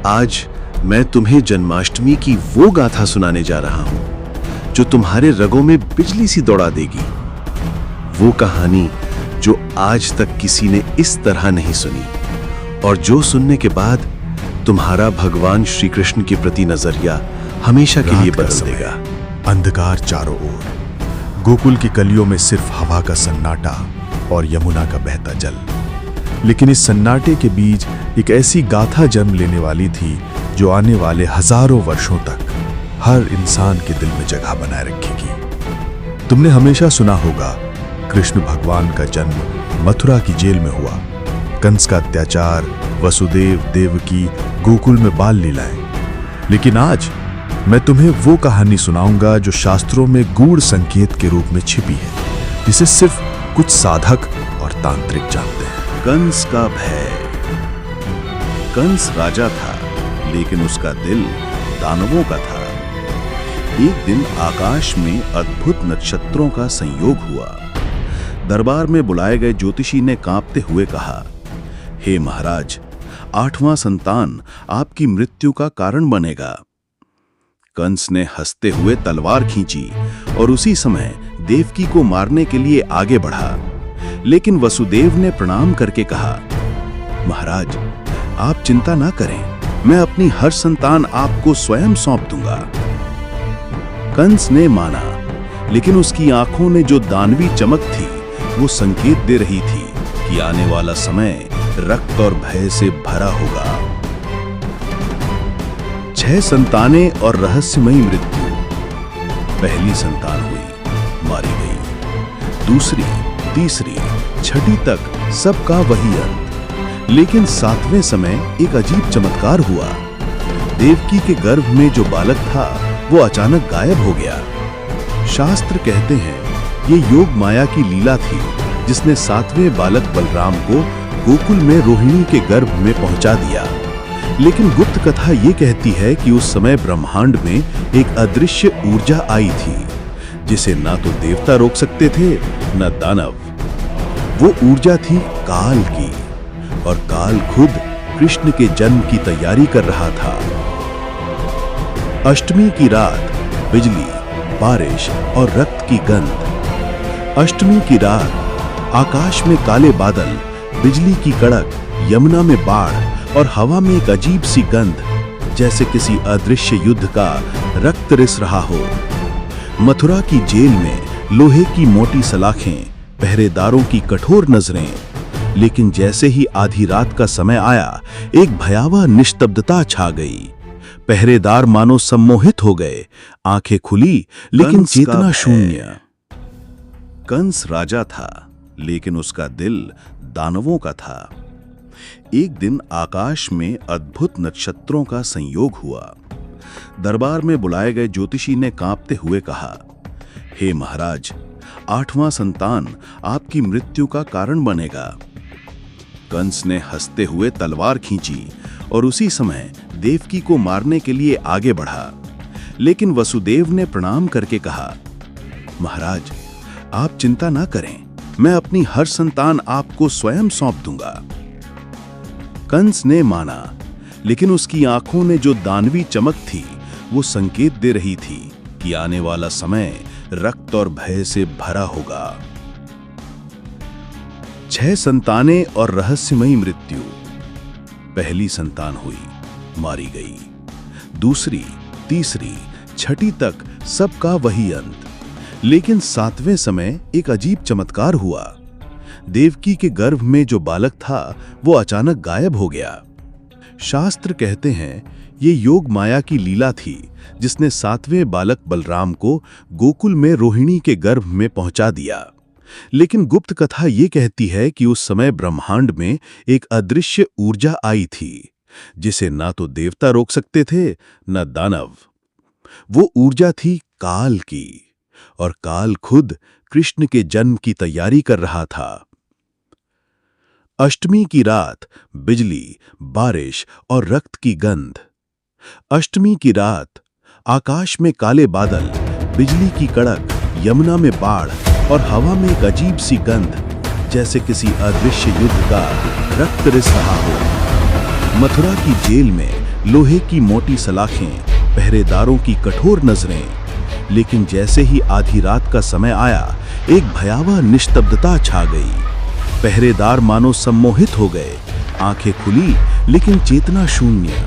आज मैं तुम्हें जन्माष्टमी की वो गाथा सुनाने जा रहा हूं जो तुम्हारे रगों में बिजली सी दौड़ा देगी। वो कहानी जो आज तक किसी ने इस तरह नहीं सुनी और जो सुनने के बाद तुम्हारा भगवान श्री कृष्ण के प्रति नजरिया हमेशा के लिए बदल देगा। अंधकार चारों ओर, गोकुल की गलियों में सिर्फ हवा का सन्नाटा और यमुना का बहता जल। लेकिन इस सन्नाटे के बीच एक ऐसी गाथा जन्म लेने वाली थी जो आने वाले हजारों वर्षों तक हर इंसान के दिल में जगह बनाए रखेगी। तुमने हमेशा सुना होगा कृष्ण भगवान का जन्म मथुरा की जेल में हुआ, कंस का अत्याचार, वसुदेव देवकी गोकुल में बाल लीलाएं। लेकिन आज मैं तुम्हें वो कहानी सुनाऊंगा जो शास्त्रों में गूढ़ संकेत के रूप में छिपी है, जिसे सिर्फ कुछ साधक और तांत्रिक जानते हैं। कंस का भय। कंस राजा था, लेकिन उसका दिल दानवों का था। एक दिन आकाश में अद्भुत नक्षत्रों का संयोग हुआ। दरबार में बुलाए गए ज्योतिषी ने कांपते हुए कहा, हे महाराज, 8वां संतान आपकी मृत्यु का कारण बनेगा। कंस ने हंसते हुए तलवार खींची और उसी समय देवकी को मारने के लिए आगे बढ़ा। लेकिन वसुदेव ने प्रणाम करके कहा, महाराज, आप चिंता ना करें, मैं अपनी हर संतान आपको स्वयं सौंप दूंगा। कंस ने माना, लेकिन उसकी आंखों में जो दानवी चमक थी वो संकेत दे रही थी कि आने वाला समय रक्त और भय से भरा होगा। 6 संतानें और रहस्यमयी मृत्यु। पहली संतान हुई, मारी गई। दूसरी, तीसरी, छठी तक सबका वही अंत। लेकिन 7वें समय एक अजीब चमत्कार हुआ। देवकी के गर्भ में जो बालक था वो अचानक गायब हो गया। शास्त्र कहते हैं ये योग माया की लीला थी जिसने 7वें बालक बलराम को गोकुल में रोहिणी के गर्भ में पहुंचा दिया। लेकिन गुप्त कथा ये कहती है कि उस समय ब्रह्मांड में एक अदृश्य ऊर्जा आई थी जिसे ना तो देवता रोक सकते थे न दानव। वो ऊर्जा थी काल की, और काल खुद कृष्ण के जन्म की तैयारी कर रहा था। अष्टमी की रात, बिजली, बारिश और रक्त की गंध। अष्टमी की रात, आकाश में काले बादल, बिजली की कड़क, यमुना में बाढ़ और हवा में एक अजीब सी गंध, जैसे किसी अदृश्य युद्ध का रक्त रिस रहा हो। मथुरा की जेल में लोहे की मोटी सलाखें, पहरेदारों की कठोर नजरें। लेकिन जैसे ही आधी रात का समय आया, एक भयावह निस्तब्धता छा गई। पहरेदार मानो सम्मोहित हो गए, आंखें खुली लेकिन चेतना शून्य। कंस राजा था, लेकिन उसका दिल दानवों का था। एक दिन आकाश में अद्भुत नक्षत्रों का संयोग हुआ। दरबार में बुलाए गए ज्योतिषी ने कांपते हुए कहा, हे महाराज, 8वां संतान आपकी मृत्यु का कारण बनेगा। कंस ने हंसते हुए तलवार खींची और उसी समय देवकी को मारने के लिए आगे बढ़ा। लेकिन वसुदेव ने प्रणाम करके कहा, महाराज, आप चिंता ना करें, मैं अपनी हर संतान आपको स्वयं सौंप दूंगा। कंस ने माना, लेकिन उसकी आंखों में जो दानवी चमक थी वो संकेत दे रही थी कि आने वाला समय रक्त और भय से भरा होगा। 6 संतानें और रहस्यमयी मृत्यु। पहली संतान हुई, मारी गई। दूसरी, तीसरी, छठी तक सबका वही अंत। लेकिन 7वें समय एक अजीब चमत्कार हुआ। देवकी के गर्भ में जो बालक था वो अचानक गायब हो गया। शास्त्र कहते हैं ये योग माया की लीला थी जिसने 7वें बालक बलराम को गोकुल में रोहिणी के गर्भ में पहुंचा दिया। लेकिन गुप्त कथा ये कहती है कि उस समय ब्रह्मांड में एक अदृश्य ऊर्जा आई थी जिसे ना तो देवता रोक सकते थे न दानव। वो ऊर्जा थी काल की, और काल खुद कृष्ण के जन्म की तैयारी कर रहा था। अष्टमी की रात, बिजली, बारिश और रक्त की गंध। अष्टमी की रात, आकाश में काले बादल, बिजली की कड़क, यमुना में बाढ़ और हवा में एक अजीब सी गंध, जैसे किसी अदृश्य युद्ध का रक्त रिस रहा हो। मथुरा की जेल में लोहे की मोटी सलाखें, पहरेदारों की कठोर नजरें। लेकिन जैसे ही आधी रात का समय आया, एक भयावह निस्तब्धता छा गई। पहरेदार मानो सम्मोहित हो गए, आंखें खुली लेकिन चेतना शून्य।